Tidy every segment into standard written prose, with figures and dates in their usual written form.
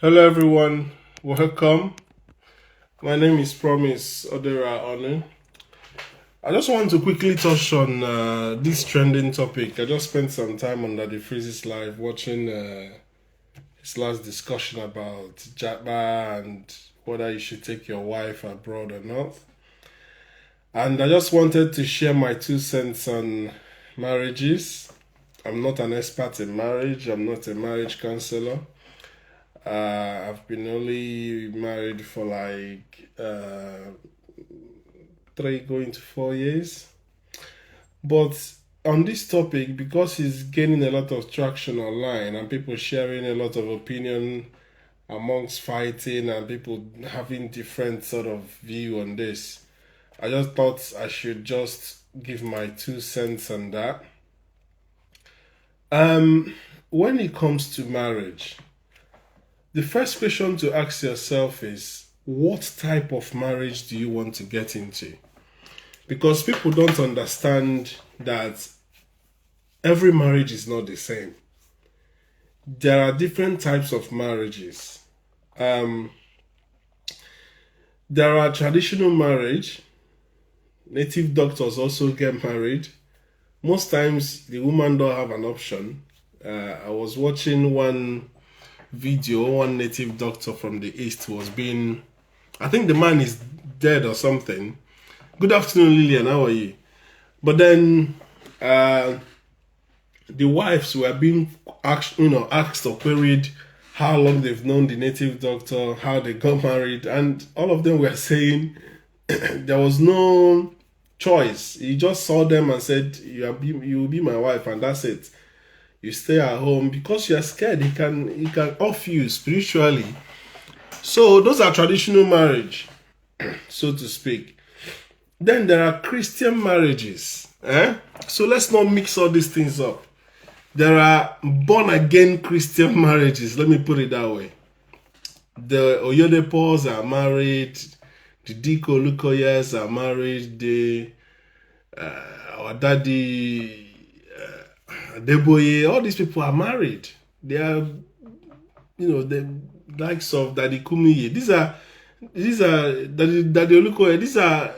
Hello everyone, welcome. My name is Promise Odera Onu. I just want to quickly touch on this trending topic. I just spent some time on the Freeze's live watching his last discussion about Japa and whether you should take your wife abroad or not. And I just wanted to share my 2 cents on marriages. I'm not an expert in marriage, I'm not a marriage counselor. I've been only married for like 3 going to 4 years. But on this topic, because it's gaining a lot of traction online and people sharing a lot of opinion amongst fighting and people having different sort of view on this, I just thought I should just give my 2 cents on that. When it comes to marriage, the first question to ask yourself is, what type of marriage do you want to get into? Because people don't understand that every marriage is not the same. There are different types of marriages. There are traditional marriage. Native doctors also get married. Most times the woman don't have an option. I was watching one native doctor from the East was being, I think the man is dead or something. Good afternoon, Lillian, how are you? But then the wives were being asked or queried how long they've known the native doctor, how they got married, and all of them were saying there was no choice. He just saw them and said, you will be my wife, and that's it. You stay at home because you are scared. He can off you spiritually. So those are traditional marriage, so to speak. Then there are Christian marriages. So let's not mix all these things up. There are born again Christian marriages. Let me put it that way. The Oyodepos are married. The Diko Lukoyas are married. Our daddy Deboye, all these people are married. They are, the likes of Daddy Kumiye. These are Daddy Olukoye. These are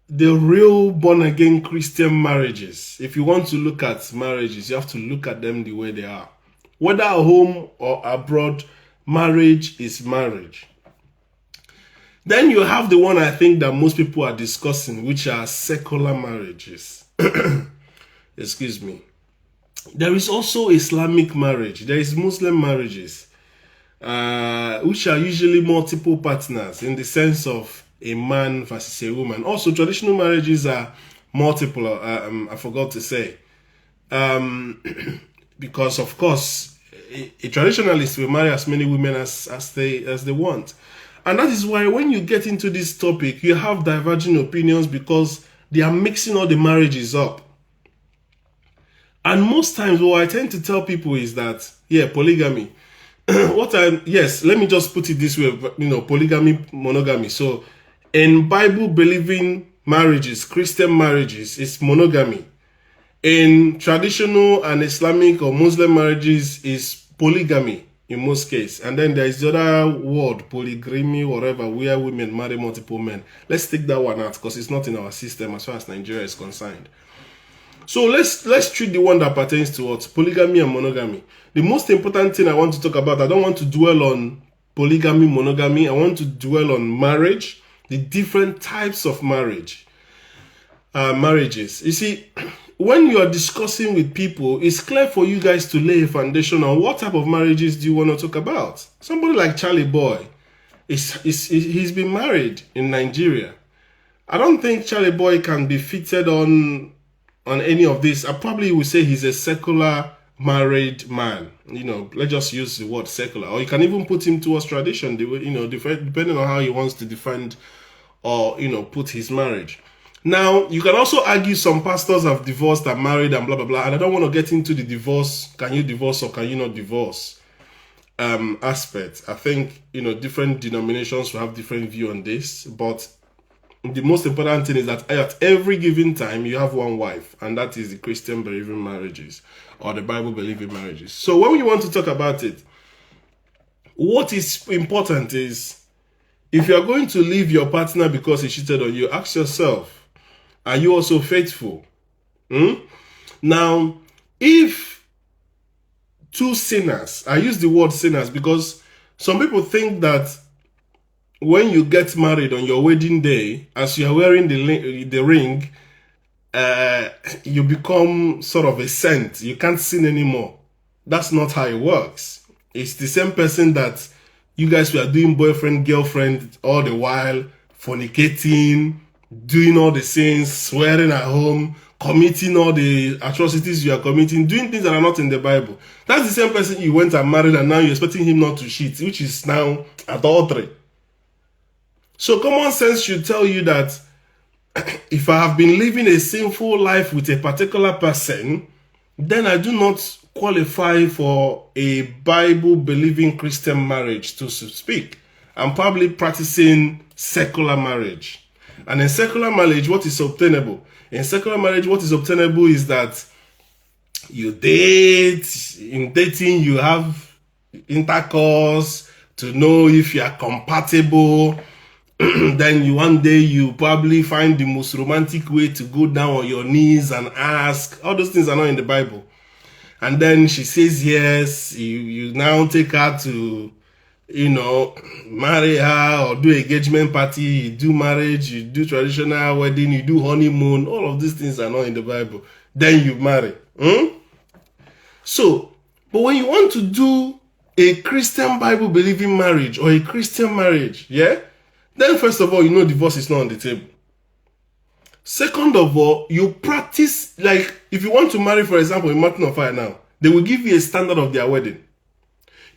the real born again Christian marriages. If you want to look at marriages, you have to look at them the way they are. Whether at home or abroad, marriage is marriage. Then you have the one I think that most people are discussing, which are secular marriages. Excuse me. There is also Islamic marriage. There is Muslim marriages, which are usually multiple partners in the sense of a man versus a woman. Also, traditional marriages are multiple. I forgot to say, because of course, a traditionalist will marry as many women as they want, and that is why when you get into this topic, you have diverging opinions because they are mixing all the marriages up. And most times what I tend to tell people is that, polygamy. Yes, let me just put it this way, polygamy, monogamy. So in Bible believing marriages, Christian marriages, it's monogamy. In traditional and Islamic or Muslim marriages is polygamy in most cases. And then there is the other word, polygamy, whatever, where women marry multiple men. Let's take that one out because it's not in our system as far as Nigeria is concerned. So let's treat the one that pertains to what? Polygamy and monogamy. The most important thing I want to talk about, I don't want to dwell on polygamy, monogamy. I want to dwell on marriage, the different types of marriages. You see, when you are discussing with people, it's clear for you guys to lay a foundation on what type of marriages do you want to talk about. Somebody like Charlie Boy, he's been married in Nigeria. I don't think Charlie Boy can be fitted on any of this. I probably would say he's a secular married man. Let's just use the word secular. Or you can even put him towards tradition, depending on how he wants to defend or, put his marriage. Now, you can also argue some pastors have divorced and married and blah, blah, blah. And I don't want to get into the divorce, can you divorce or can you not divorce aspect. I think, different denominations will have different view on this. But the most important thing is that at every given time, you have one wife, and that is the Christian believing marriages or the Bible believing marriages. So when we want to talk about it, What is important is, if you are going to leave your partner because he cheated on you, ask yourself, are you also faithful? Now, if two sinners, I use the word sinners because some people think that when you get married on your wedding day, as you are wearing the ring, you become sort of a saint. You can't sin anymore. That's not how it works. It's the same person that you guys were doing boyfriend, girlfriend all the while, fornicating, doing all the sins, swearing at home, committing all the atrocities you are committing, doing things that are not in the Bible. That's the same person you went and married, and now you're expecting him not to cheat, which is now adultery. So common sense should tell you that if I have been living a sinful life with a particular person, then I do not qualify for a Bible-believing Christian marriage, so to speak. I'm probably practicing secular marriage. And in secular marriage, what is obtainable? In secular marriage, what is obtainable is that you date. In dating, you have intercourse to know if you are compatible. Then one day you probably find the most romantic way to go down on your knees and ask. All those things are not in the Bible. And then she says yes. You now take her to, marry her or do engagement party. You do marriage, you do traditional wedding, you do honeymoon. All of these things are not in the Bible. Then you marry. So, but when you want to do a Christian Bible-believing marriage or a Christian marriage, then first of all, divorce is not on the table. Second of all, you practice, like if you want to marry, for example, in Mountain of Fire now, they will give you a standard of their wedding.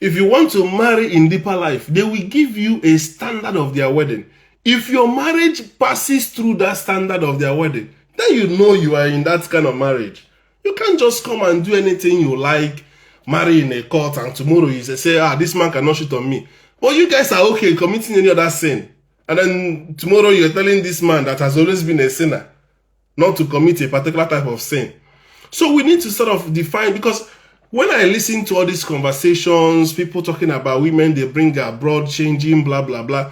If you want to marry in deeper life, they will give you a standard of their wedding. If your marriage passes through that standard of their wedding, then you are in that kind of marriage. You can't just come and do anything you like, marry in a court, and tomorrow you say, this man cannot cheat on me. But you guys are okay committing any other sin. And then tomorrow you're telling this man that has always been a sinner not to commit a particular type of sin. So we need to sort of define, because when I listen to all these conversations, people talking about women they bring abroad, changing, blah, blah, blah,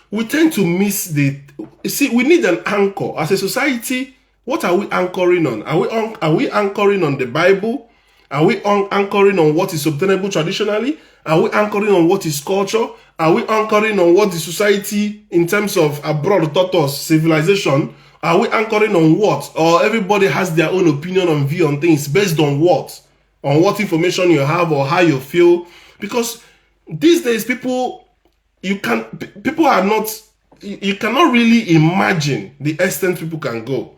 we tend to miss we need an anchor. As a society, what are we anchoring on? Are we anchoring on the Bible? Are we anchoring on what is obtainable traditionally? Are we anchoring on what is culture? Are we anchoring on what the society in terms of abroad taught us, civilization? Are we anchoring on what? Or everybody has their own opinion and view on things based on what? On what information you have or how you feel? Because these days you cannot really imagine the extent people can go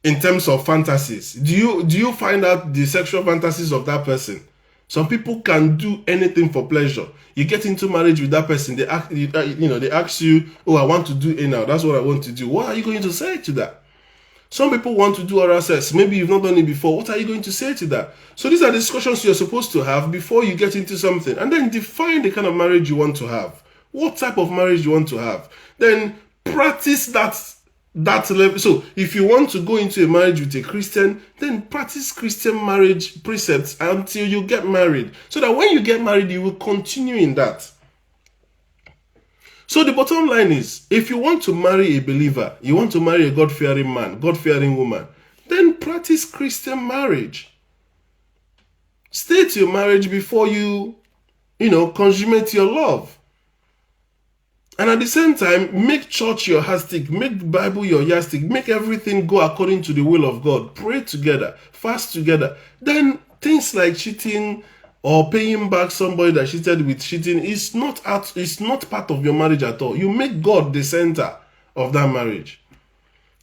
in terms of fantasies. Do you find out the sexual fantasies of that person? Some people can do anything for pleasure. You get into marriage with that person, they ask you, I want to do anal. That's what I want to do. What are you going to say to that? Some people want to do oral sex. Maybe you've not done it before. What are you going to say to that? So these are discussions you're supposed to have before you get into something. And then define the kind of marriage you want to have. What type of marriage you want to have. Then practice that level. So if you want to go into a marriage with a Christian, then practice Christian marriage precepts until you get married, so that when you get married you will continue in that. So the bottom line is, if you want to marry a believer, you want to marry a God-fearing man, God-fearing woman, then practice Christian marriage. Stay to your marriage before you consummate your love. And at the same time, make church your yardstick, make the Bible your yardstick, make everything go according to the will of God. Pray together, fast together. Then things like cheating or paying back somebody that cheated with cheating is not part of your marriage at all. You make God the center of that marriage.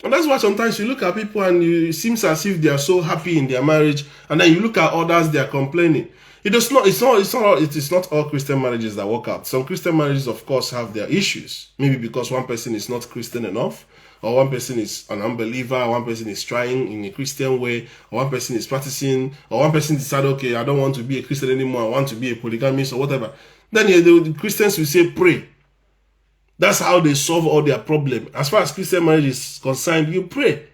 And that's why sometimes you look at people and it seems as if they are so happy in their marriage, and then you look at others, they are complaining. It's not all Christian marriages that work out. Some Christian marriages, of course, have their issues. Maybe because one person is not Christian enough, or one person is an unbeliever, one person is trying in a Christian way, or one person is practicing, or one person decided, okay, I don't want to be a Christian anymore, I want to be a polygamist or whatever. Then the Christians will say, pray. That's how they solve all their problem. As far as Christian marriage is concerned, you pray.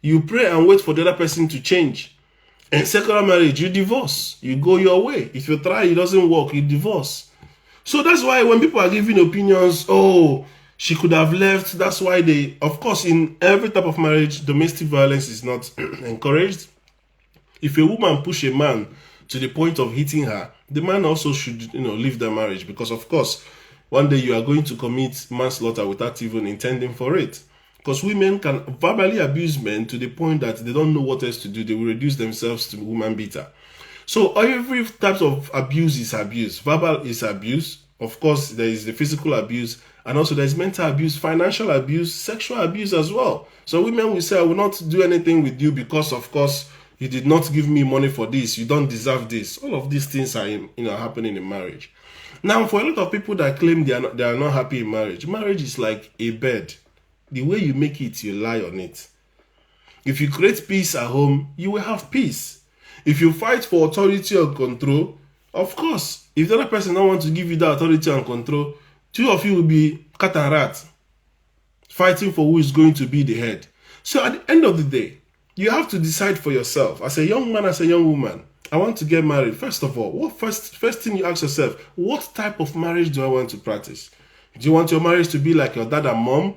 You pray and wait for the other person to change. In secular marriage, you divorce. You go your way. If you try, it doesn't work, you divorce. So that's why when people are giving opinions, oh, she could have left. That's why they, of course, in every type of marriage, domestic violence is not encouraged. If a woman push a man to the point of hitting her, the man also should, leave the marriage, because of course, one day you are going to commit manslaughter without even intending for it. Because women can verbally abuse men to the point that they don't know what else to do. They will reduce themselves to woman beater. So every type of abuse is abuse. Verbal is abuse. Of course, there is the physical abuse, and also there is mental abuse, financial abuse, sexual abuse as well. So women will say, I will not do anything with you because, of course, you did not give me money for this. You don't deserve this. All of these things are happening in marriage. Now, for a lot of people that claim they are not happy in marriage, marriage is like a bed. The way you make it, you lie on it. If you create peace at home, you will have peace. If you fight for authority or control, of course, if the other person don't want to give you that authority and control, two of you will be cat and rat, fighting for who is going to be the head. So at the end of the day, you have to decide for yourself. As a young man, as a young woman, I want to get married. First of all, first thing you ask yourself, what type of marriage do I want to practice? Do you want your marriage to be like your dad and mom?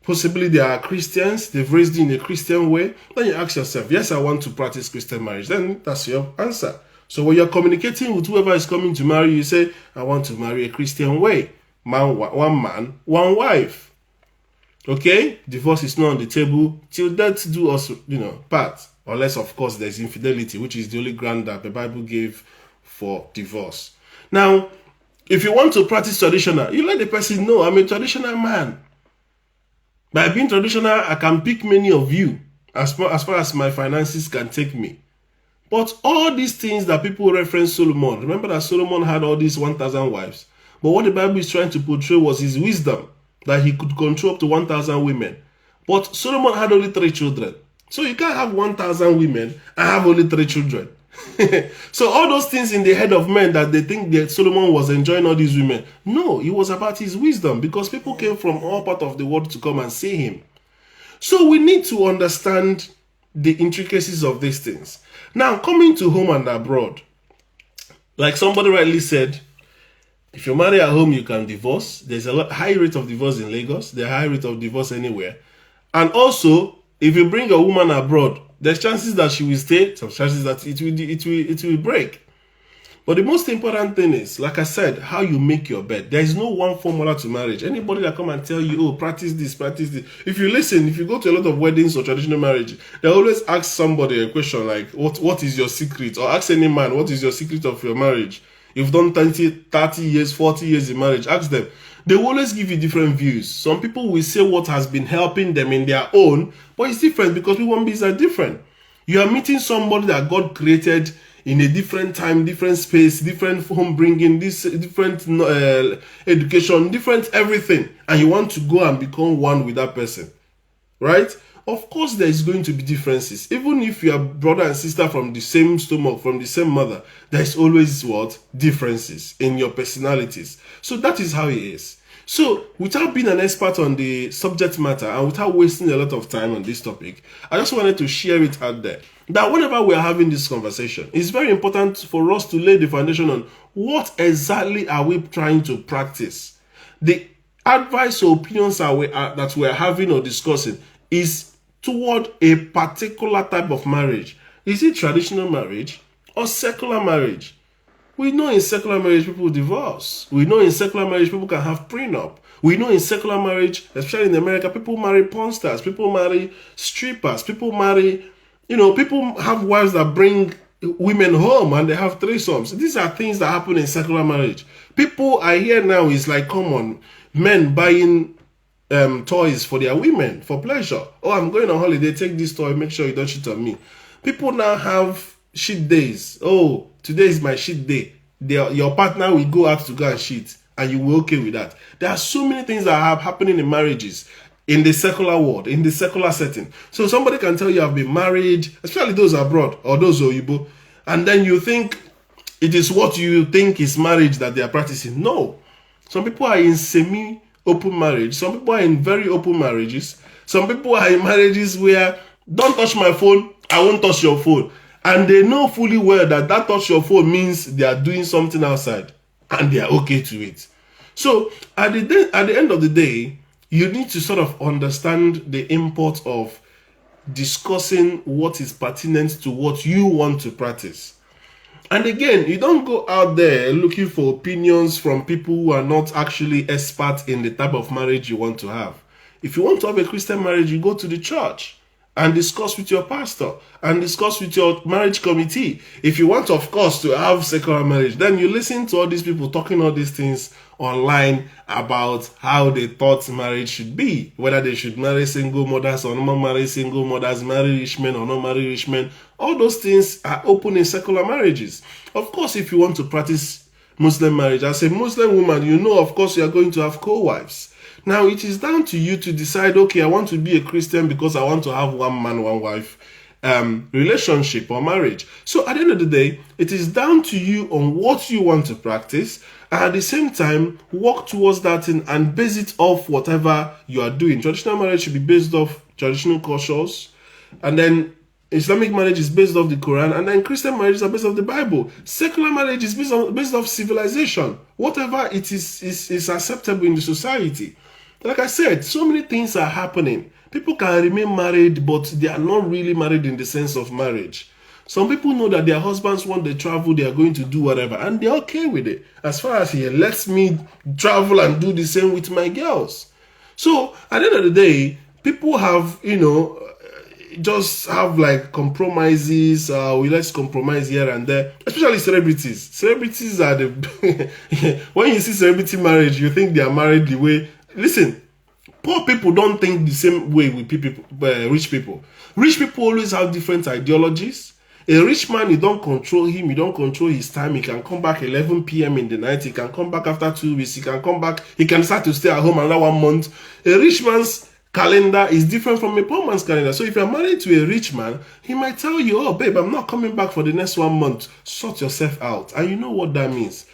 Possibly they are Christians, they've raised you in a Christian way. Then you ask yourself, yes, I want to practice Christian marriage. Then that's your answer. So when you're communicating with whoever is coming to marry, you say, I want to marry a Christian way. One man, one wife. Okay? Divorce is not on the table till death do us, part. Unless, of course, there's infidelity, which is the only ground that the Bible gave for divorce. Now, if you want to practice traditional, you let the person know, I'm a traditional man. By being traditional, I can pick many of you as far as my finances can take me. But all these things that people reference Solomon, remember that Solomon had all these 1,000 wives. But what the Bible is trying to portray was his wisdom, that he could control up to 1,000 women. But Solomon had only 3 children. So you can't have 1,000 women and have only 3 children. So all those things in the head of men that they think that Solomon was enjoying all these women. No, it was about his wisdom, because people came from all parts of the world to come and see him. So we need to understand the intricacies of these things. Now, coming to home and abroad, like somebody rightly said, if you marry at home, you can divorce. There's a high rate of divorce in Lagos. There's a high rate of divorce anywhere. And also, if you bring a woman abroad, there's chances that she will stay, some chances that it will break. But the most important thing is, like I said, how you make your bed. There is no one formula to marriage. Anybody that come and tell you, oh, practice this, practice this. If you listen, if you go to a lot of weddings or traditional marriage, they always ask somebody a question like, what is your secret? Or ask any man, what is your secret of your marriage? You've done 30 years, 40 years in marriage. Ask them. They will always give you different views. Some people will say what has been helping them in their own, but it's different because human beings are different. You are meeting somebody that God created in a different time, different space, different home bringing, different education, different everything, and you want to go and become one with that person, right? Of course, there is going to be differences. Even if you are brother and sister from the same stomach, from the same mother, there is always what? Differences in your personalities. So that is how it is. So without being an expert on the subject matter and without wasting a lot of time on this topic, I just wanted to share it out there. That whenever we are having this conversation, it's very important for us to lay the foundation on what exactly are we trying to practice. The advice or opinions that we are having or discussing is toward a particular type of marriage. Is it traditional marriage or secular marriage? We know in secular marriage people divorce. We know in secular marriage people can have prenup. We know in secular marriage, especially in America, people marry porn stars, people marry strippers, people marry, people have wives that bring women home and they have threesomes. These are things that happen in secular marriage. People I hear now is like, come on, men buying toys for their women for pleasure. Oh, I'm going on holiday, take this toy, make sure you don't cheat on me. People now have cheat days. Oh, today is my cheat day. Your partner will go out to go and cheat, and you will okay with that. There are so many things that are happening in marriages in the secular world, in the secular setting. So somebody can tell you I've been married, especially those abroad or those Oyibo, and then you think it is what you think is marriage that they are practicing. No. Some people are in semi-open marriage. Some people are in very open marriages. Some people are in marriages where don't touch my phone, I won't touch your phone. And they know fully well that touch your phone means they are doing something outside. and they are okay to it. So at the end of the day, you need to sort of understand the import of discussing what is pertinent to what you want to practice. And again, you don't go out there looking for opinions from people who are not actually experts in the type of marriage you want to have. If you want to have a Christian marriage, you go to the church and discuss with your pastor and discuss with your marriage committee. If you want, of course, to have secular marriage, then you listen to all these people talking all these things online about how they thought marriage should be, whether they should marry single mothers or not marry single mothers, marry rich men or not marry rich men. All those things are open in secular marriages. Of course, if you want to practice Muslim marriage, as a Muslim woman, you know, of course, you are going to have co-wives. Now, it is down to you to decide, okay, I want to be a Christian because I want to have one man, one wife relationship or marriage. So at the end of the day, it is down to you on what you want to practice, and at the same time, work towards that and base it off whatever you are doing. Traditional marriage should be based off traditional cultures, and then Islamic marriage is based off the Quran, and then Christian marriages are based off the Bible. Secular marriage is based off civilization. Whatever it is acceptable in the society. Like I said, so many things are happening. People can remain married, but they are not really married in the sense of marriage. Some people know that their husbands want to travel, they are going to do whatever, and they're okay with it. As far as he lets me travel and do the same with my girls. So at the end of the day, people have, just have like compromises. Let's compromise here and there, especially celebrities. Celebrities are the when you see celebrity marriage, you think they are married the way. Listen, poor people don't think the same way with rich people. Rich people always have different ideologies. A rich man, you don't control him, you don't control his time. He can come back 11 p.m. in the night. He can come back after 2 weeks. He can come back. He can start to stay at home another 1 month. A rich man's calendar is different from a poor man's calendar. So if you're married to a rich man, he might tell you, oh, babe, I'm not coming back for the next 1 month. Sort yourself out. And you know what that means.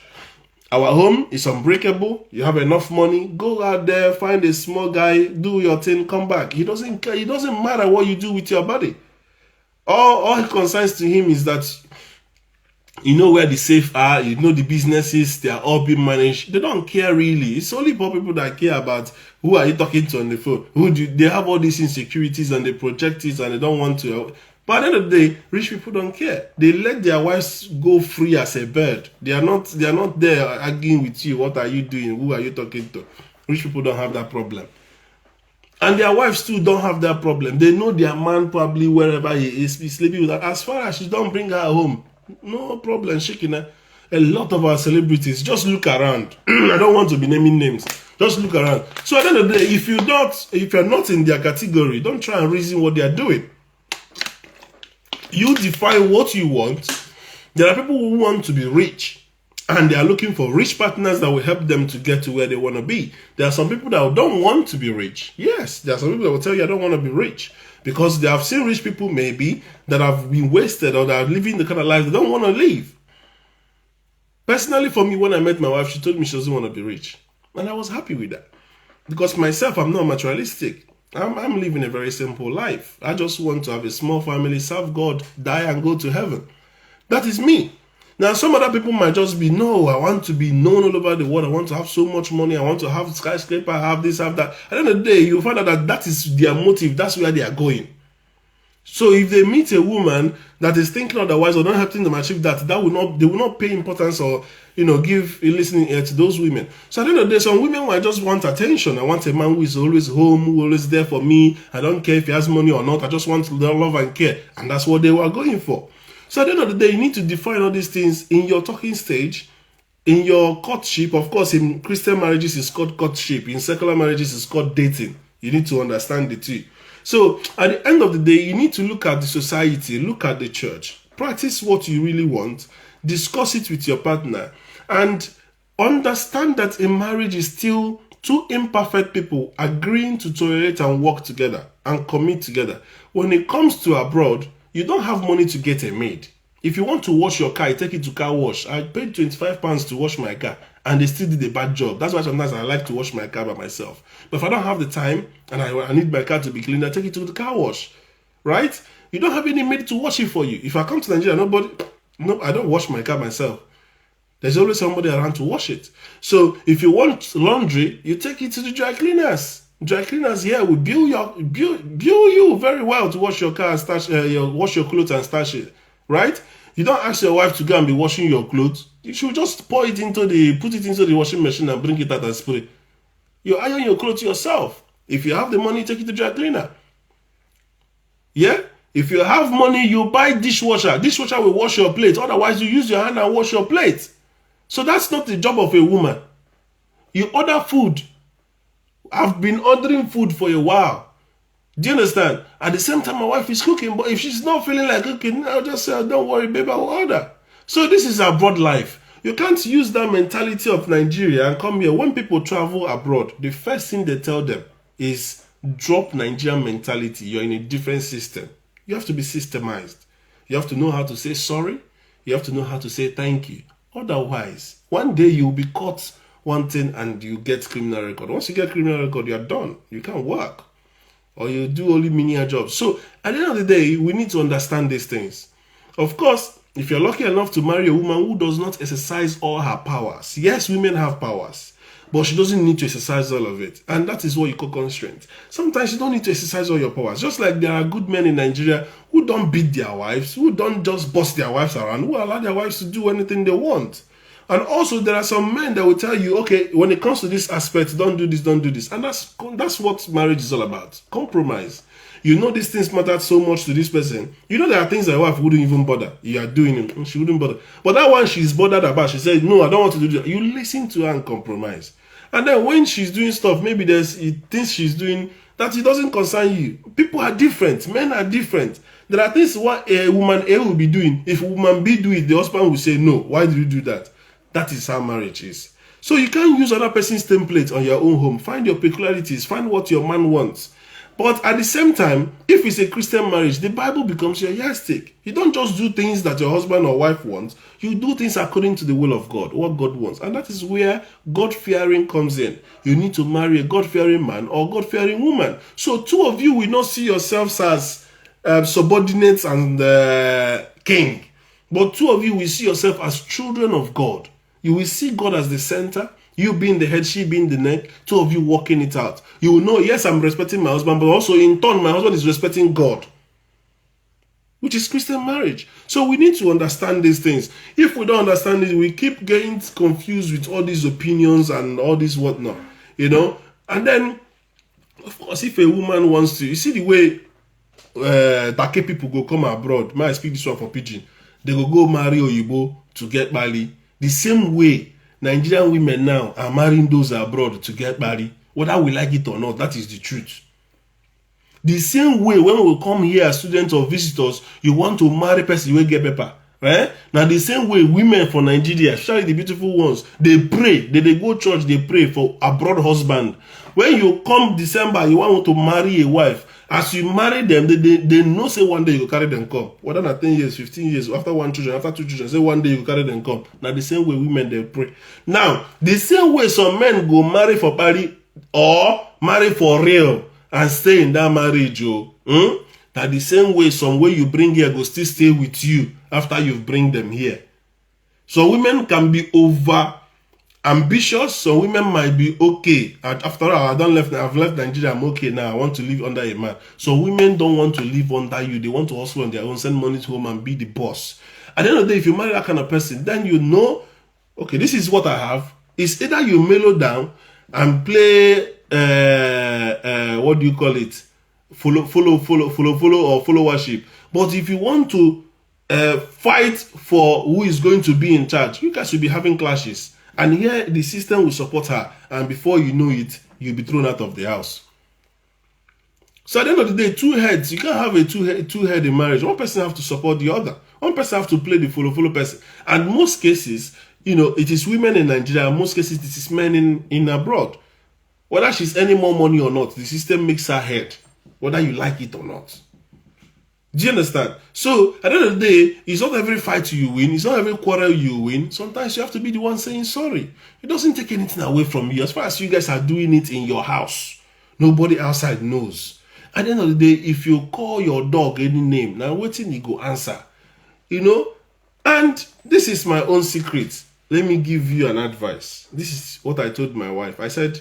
Our home is unbreakable. You have enough money. Go out there, find a small guy, do your thing, come back. He doesn't care. It doesn't matter what you do with your body. All it concerns to him is that you know where the safe are, you know the businesses, they are all being managed. They don't care really. It's only poor people that care about who are you talking to on the phone. They have all these insecurities and they project it and they don't want to. But at the end of the day, rich people don't care. They let their wives go free as a bird. They are not there arguing with you. What are you doing? Who are you talking to? Rich people don't have that problem. And their wives too don't have that problem. They know their man probably wherever he is sleeping with her. As far as she don't bring her home, no problem shaking her. A lot of our celebrities, just look around. I don't want to be naming names. Just look around. So at the end of the day, if you're not in their category, don't try and reason what they are doing. You define what you want. There are people who want to be rich and they are looking for rich partners that will help them to get to where they want to be. There are some people that don't want to be rich. Yes, there are some people that will tell you, I don't want to be rich, because they have seen rich people maybe that have been wasted or that are living the kind of life they don't want to live. Personally, for me, when I met my wife, she told me she doesn't want to be rich. And I was happy with that. Because myself, I'm not materialistic. I'm living a very simple life. I just want to have a small family, serve God, die and go to heaven. That is me. Now, some other people might just be, no, I want to be known all over the world. I want to have so much money. I want to have skyscraper, have this, have that. At the end of the day, you'll find out that is their motive. That's where they are going. So if they meet a woman that is thinking otherwise or not helping them achieve that, they will not pay importance or give a listening ear to those women. So at the end of the day, some women might just want attention. I want a man who is always home, who is always there for me. I don't care if he has money or not. I just want love and care. And that's what they were going for. So at the end of the day, you need to define all these things in your talking stage, in your courtship. Of course, in Christian marriages, it's called courtship. In secular marriages, it's called dating. You need to understand the two. So at the end of the day, you need to look at the society, look at the church, practice what you really want, discuss it with your partner, and understand that a marriage is still two imperfect people agreeing to tolerate and work together and commit together. When it comes to abroad, you don't have money to get a maid. If you want to wash your car, you take it to car wash. I paid £25 to wash my car, and they still did a bad job. That's why sometimes I like to wash my car by myself. But if I don't have the time and I need my car to be cleaned, I take it to the car wash, right? You don't have any maid to wash it for you. If I come to Nigeria, I don't wash my car myself. There's always somebody around to wash it. So if you want laundry, you take it to the dry cleaners. Dry cleaners here will bill you very well to wash your car and stash wash your clothes and stash it, right? You don't ask your wife to go and be washing your clothes. You should just put it into the washing machine and bring it out and spray. You iron your clothes yourself. If you have the money, take it to dry cleaner. Yeah? If you have money, you buy dishwasher. Dishwasher will wash your plate. Otherwise, you use your hand and wash your plate. So that's not the job of a woman. You order food. I've been ordering food for a while. Do you understand? At the same time, my wife is cooking. But if she's not feeling like cooking, I'll just say, don't worry, baby, I'll order. So this is abroad life. You can't use that mentality of Nigeria and come here. When people travel abroad, the first thing they tell them is drop Nigerian mentality. You're in a different system. You have to be systemized. You have to know how to say sorry. You have to know how to say thank you. Otherwise, one day you'll be caught one thing and you get criminal record. Once you get criminal record, you're done. You can't work. Or you do only menial jobs. So at the end of the day, we need to understand these things. Of course, if you're lucky enough to marry a woman who does not exercise all her powers. Yes, women have powers. But she doesn't need to exercise all of it. And that is what you call constraint. Sometimes you don't need to exercise all your powers. Just like there are good men in Nigeria who don't beat their wives, who don't just boss their wives around, who allow their wives to do anything they want. And also there are some men that will tell you, okay, when it comes to this aspect, don't do this, don't do this. And that's what marriage is all about. Compromise. You know these things matter so much to this person. You know there are things that your wife wouldn't even bother. You are doing it. She wouldn't bother. But that one she's bothered about, she said, no, I don't want to do that. You listen to her and compromise. And then when she's doing stuff, maybe there's things she's doing that it doesn't concern you. People are different. Men are different. There are things what a woman A will be doing. If a woman B do it, the husband will say, no, why did you do that? That is how marriage is. So you can't use other person's template on your own home. Find your peculiarities. Find what your man wants. But at the same time, if it's a Christian marriage, the Bible becomes your yardstick. You don't just do things that your husband or wife wants. You do things according to the will of God, what God wants. And that is where God-fearing comes in. You need to marry a God-fearing man or God-fearing woman. So two of you will not see yourselves as subordinates and king. But two of you will see yourself as children of God. You will see God as the center. You being the head, she being the neck, two of you working it out. You will know, yes, I'm respecting my husband, but also in turn, my husband is respecting God, which is Christian marriage. So we need to understand these things. If we don't understand it, we keep getting confused with all these opinions and all this whatnot, you know. And then, of course, if a woman wants to, you see the way Take people go come abroad, may I speak this one for pidgin, they go marry Oyibo to get Bali. The same way Nigerian women now are marrying those abroad to get married, whether we like it or not. That is the truth. The same way when we come here as students or visitors, you want to marry person you will get paper. Right? Now the same way women for Nigeria, especially the beautiful ones, they pray, they go church, they pray for abroad husband. When you come December, you want to marry a wife. As you marry them, they know say one day you carry them come. Whether not 10 years, 15 years, after one children, after two children, say one day you carry them come. Now the same way women they pray. Now, the same way some men go marry for party or marry for real and stay in that marriage, Now the same way some way you bring here go still stay with you after you bring them here. So women can be over ambitious, so women might be okay. After all, I've left Nigeria, I'm okay now. I want to live under a man. So women don't want to live under you. They want to hustle on their own, send money to home and be the boss. At the end of the day, if you marry that kind of person, then you know, okay, this is what I have. It's either you mellow down and play, what do you call it? Follow or followership. But if you want to fight for who is going to be in charge, you guys will be having clashes. And here the system will support her, and before you know it, you'll be thrown out of the house. So at the end of the day, two heads, you can't have a two-head in marriage. One person have to support the other. One person have to play the follow person. And most cases, it is women in Nigeria. In most cases, it is men in abroad. Whether she's earning more money or not, the system makes her head, whether you like it or not. Do you understand? So, at the end of the day, it's not every fight you win. It's not every quarrel you win. Sometimes you have to be the one saying sorry. It doesn't take anything away from you. As far as you guys are doing it in your house, nobody outside knows. At the end of the day, if you call your dog any name, now waiting, he go answer. And this is my own secret. let me give you an advice. This is what I told my wife. I said,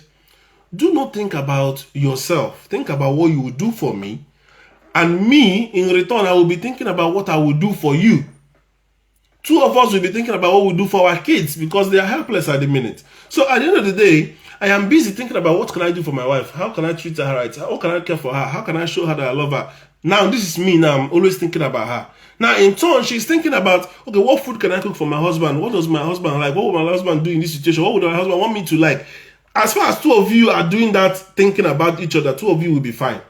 do not think about yourself. Think about what you will do for me. And me, in return, I will be thinking about what I will do for you. Two of us will be thinking about what we do for our kids because they are helpless at the minute. So at the end of the day, I am busy thinking about what can I do for my wife? How can I treat her right? How can I care for her? How can I show her that I love her? Now, this is me now. I'm always thinking about her. Now, in turn, she's thinking about, okay, what food can I cook for my husband? What does my husband like? What would my husband do in this situation? What would my husband want me to like? As far as two of you are doing that, thinking about each other, two of you will be fine.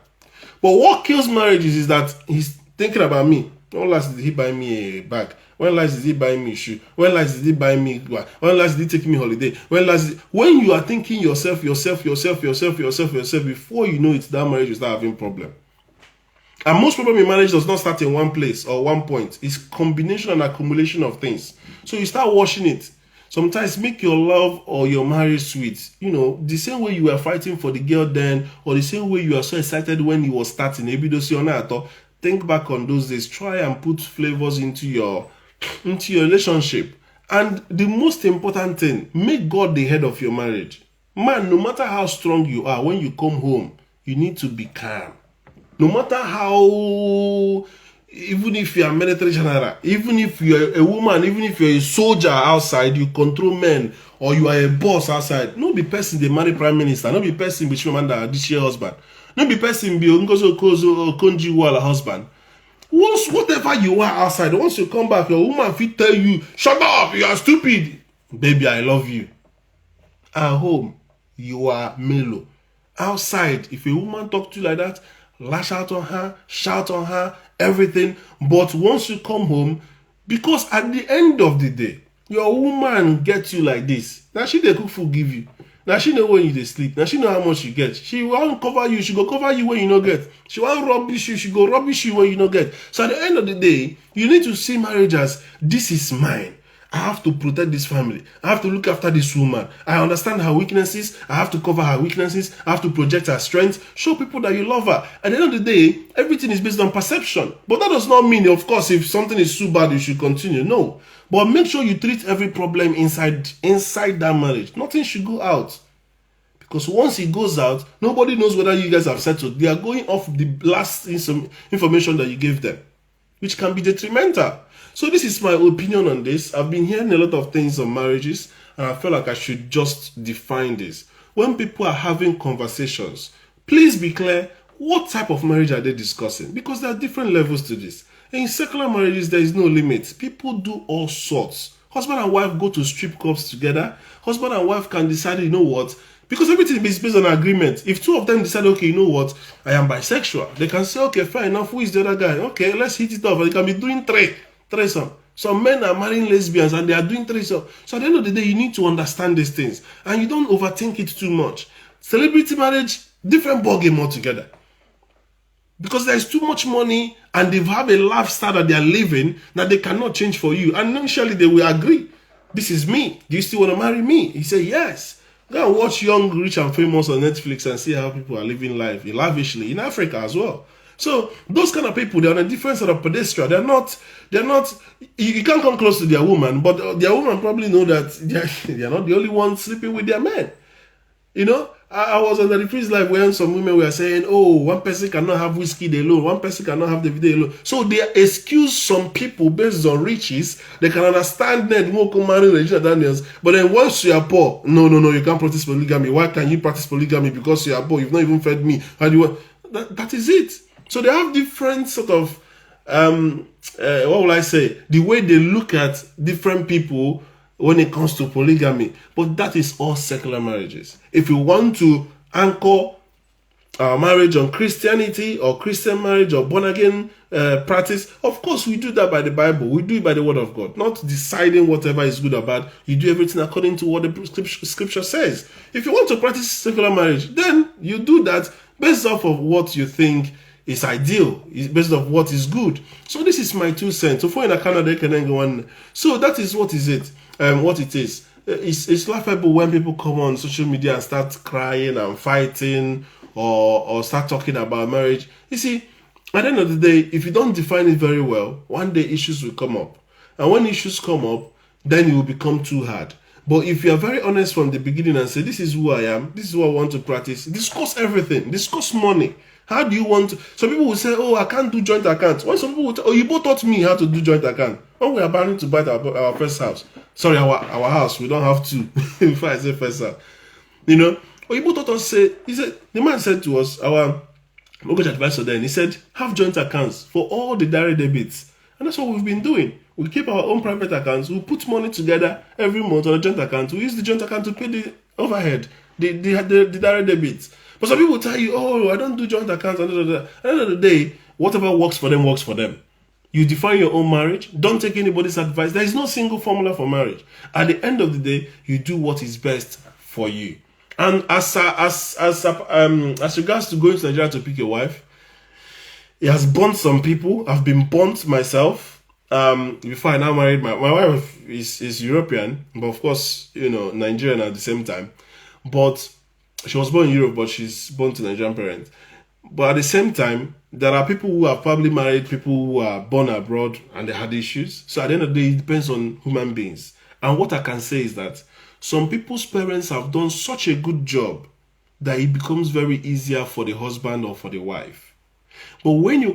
But what kills marriages is that he's thinking about me. When last did he buy me a bag? When last did he buy me a shoe? When last did he buy me? When last did he take me holiday? When you are thinking yourself, before you know it, that marriage will start having problem. And most problem in marriage does not start in one place or one point. It's combination and accumulation of things. So you start washing it. Sometimes make your love or your marriage sweet. You know, the same way you were fighting for the girl then, or the same way you are so excited when you were starting. Think back on those days. Try and put flavors into your relationship. And the most important thing, make God the head of your marriage. Man, no matter how strong you are, when you come home, you need to be calm. No matter how, even if you are military general, even if you are a woman, even if you are a soldier outside, you control men, or you are a boss outside, no be person they marry prime minister, no be person be Chimamanda Adichie husband, no be person be Ngozi Okonjo-Iweala husband. Once whatever you are outside, once you come back, your woman fit tell you, shut up, you are stupid. Baby, I love you. At home, you are mellow. Outside, if a woman talk to you like that, lash out on her, shout on her, everything. But once you come home, because at the end of the day, your woman gets you like this. Now she dey cook food give you. Now she know when you dey sleep. Now she know how much you get. She won't cover you. She go cover you when you no get. She won't rubbish you. She go rubbish you when you no get. So at the end of the day, you need to see marriage as, this is mine. I have to protect this family. I have to look after this woman. I understand her weaknesses. I have to cover her weaknesses. I have to project her strength. Show people that you love her. At the end of the day, everything is based on perception. But that does not mean, of course, if something is too bad, you should continue. No. But make sure you treat every problem inside that marriage. Nothing should go out. Because once it goes out, nobody knows whether you guys have settled. They are going off the last information that you gave them, which can be detrimental. So this is my opinion on this. I've been hearing a lot of things on marriages, and I feel like I should just define this. When people are having conversations, please be clear, what type of marriage are they discussing? Because there are different levels to this. In secular marriages, there is no limit. People do all sorts. Husband and wife go to strip clubs together. Husband and wife can decide, you know what, because everything is based on agreement. If two of them decide, okay, you know what, I am bisexual, they can say, okay, fine enough, who is the other guy? Okay, let's hit it off. And they can be doing threesome. Some men are marrying lesbians and they are doing threesome. So at the end of the day, you need to understand these things. And you don't overthink it too much. Celebrity marriage, different ballgame altogether. Because there is too much money and they have a lifestyle that they are living that they cannot change for you. And initially they will agree, this is me. Do you still want to marry me? He said, yes. Go and watch Young, Rich and Famous on Netflix and see how people are living life lavishly in Africa as well. So those kind of people, they're on a different sort of pedestal. They're not, you can't come close to their woman, but their woman probably know that they're not the only ones sleeping with their men. You know, I was on the reprise live when some women were saying, oh, one person cannot have whiskey alone, one person cannot have the video alone. So they excuse some people based on riches. They can understand that won't come marry Regina Daniels, but then once you are poor, no, you can't practice polygamy. Why can you practice polygamy? Because you are poor, you've not even fed me. How do you want? That is it. So they have different sort of, what will I say, the way they look at different people when it comes to polygamy. But that is all secular marriages. If you want to anchor our marriage on Christianity or Christian marriage or born again practice, of course we do that by the Bible. We do it by the word of God, not deciding whatever is good or bad. You do everything according to what the scripture says. If you want to practice secular marriage, then you do that based off of what you think is ideal, based off what is good. So this is my 2 cents. So for in Canada, can go on. So that is what is it. What it is. It's laughable when people come on social media and start crying and fighting or start talking about marriage. You see, at the end of the day, if you don't define it very well, one day issues will come up. And when issues come up, then it will become too hard. But if you are very honest from the beginning and say, this is who I am, this is what I want to practice, discuss everything, discuss money. How do you want to? Some people will say, oh, I can't do joint accounts. When some people will tell, oh, you both taught me how to do joint account. When we are planning to buy our first house, sorry, our house, we don't have to, before I say first house. You know, or you both taught us, the man said to us, our mortgage advisor then, he said, have joint accounts for all the direct debits. And that's what we've been doing. We keep our own private accounts. We put money together every month on a joint account. We use the joint account to pay the overhead, the direct debits. But some people tell you, oh, I don't do joint accounts. At the end of the day, whatever works for them, works for them. You define your own marriage. Don't take anybody's advice. There is no single formula for marriage. At the end of the day, you do what is best for you. And as regards to going to Nigeria to pick a wife, it has burnt some people. I've been burnt myself. Before I now married, my wife is European, but of course, Nigerian at the same time. But she was born in Europe, but she's born to Nigerian parents. But at the same time, there are people who have probably married people who are born abroad and they had issues. So at the end of the day, it depends on human beings. And what I can say is that some people's parents have done such a good job that it becomes very easier for the husband or for the wife. But when you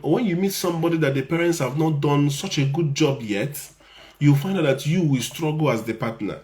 when you meet somebody that the parents have not done such a good job yet, you find out that you will struggle as the partner.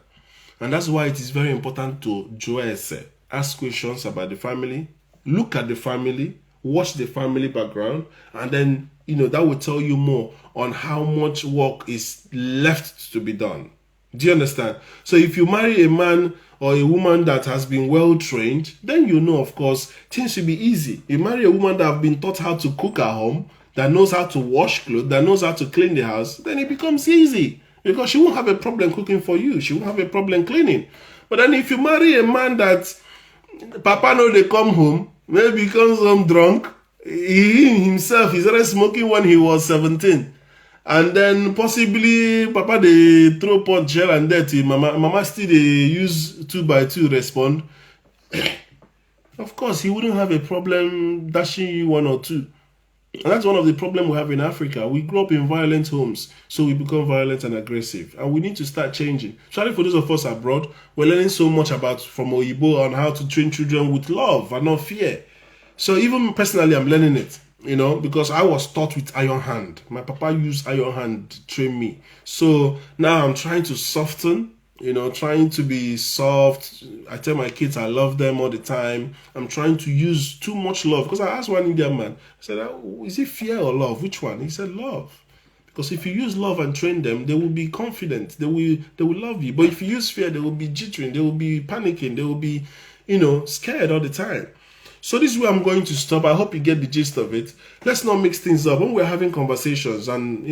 And that's why it is very important to ask questions about the family, look at the family, watch the family background, and then, that will tell you more on how much work is left to be done. Do you understand? So if you marry a man or a woman that has been well trained, then of course, things should be easy. You marry a woman that have been taught how to cook at home, that knows how to wash clothes, that knows how to clean the house, then it becomes easy. Because she won't have a problem cooking for you. She won't have a problem cleaning. But then if you marry a man that Papa know they come home, maybe he comes home drunk, he himself, he started smoking when he was 17. And then possibly Papa they throw pot gel and there to Mama. Mama still they use 2x2 respond. Of course, he wouldn't have a problem dashing you 1 or 2. And that's one of the problems we have in Africa. We grow up in violent homes, so we become violent and aggressive. And we need to start changing. Especially for those of us abroad, we're learning so much from Oyibo on how to train children with love and not fear. So even personally, I'm learning it, because I was taught with iron hand. My papa used iron hand to train me. So now I'm trying to soften, trying to be soft. I tell my kids I love them all the time. I'm trying to use too much love. Because I asked one Indian man, I said, is it fear or love? Which one? He said, love. Because if you use love and train them, they will be confident. They will love you. But if you use fear, they will be jittering. They will be panicking. They will be, scared all the time. So this is where I'm going to stop. I hope you get the gist of it. Let's not mix things up. When we're having conversations and,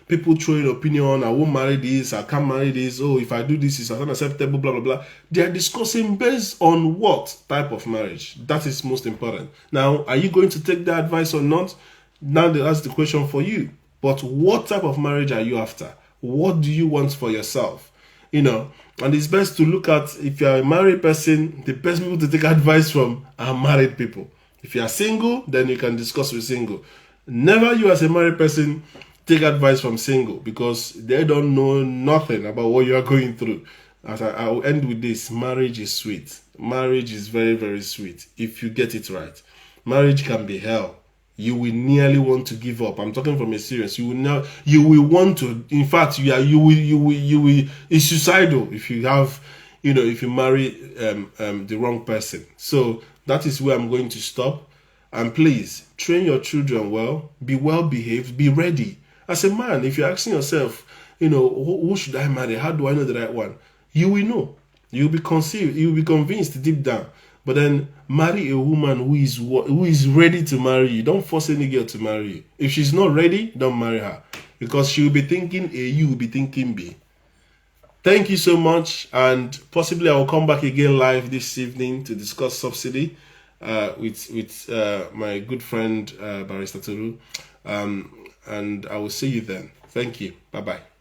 people throwing opinion, I won't marry this, I can't marry this, oh, if I do this, it's unacceptable, blah, blah, blah. They are discussing based on what type of marriage. That is most important. Now, are you going to take that advice or not? Now that's the question for you. But what type of marriage are you after? What do you want for yourself? And it's best to look at, if you're a married person, the best people to take advice from are married people. If you are single, then you can discuss with single. Never you as a married person take advice from single, because they don't know nothing about what you are going through. As I will end with this, marriage is sweet. Marriage is very, very sweet if you get it right. Marriage can be hell. You will nearly want to give up. I'm talking from experience. You will want to. In fact, you will. It's suicidal if you have, if you marry the wrong person. So that is where I'm going to stop. And please train your children well. Be well behaved. Be ready. As a man, if you're asking yourself, who should I marry? How do I know the right one? You will know. You'll be conceived. You'll be convinced deep down. But then marry a woman who is ready to marry you. Don't force any girl to marry you. If she's not ready, don't marry her. Because she will be thinking A, you will be thinking B. Thank you so much. And possibly I will come back again live this evening to discuss subsidy with my good friend Barrister Turu. And I will see you then. Thank you. Bye-bye.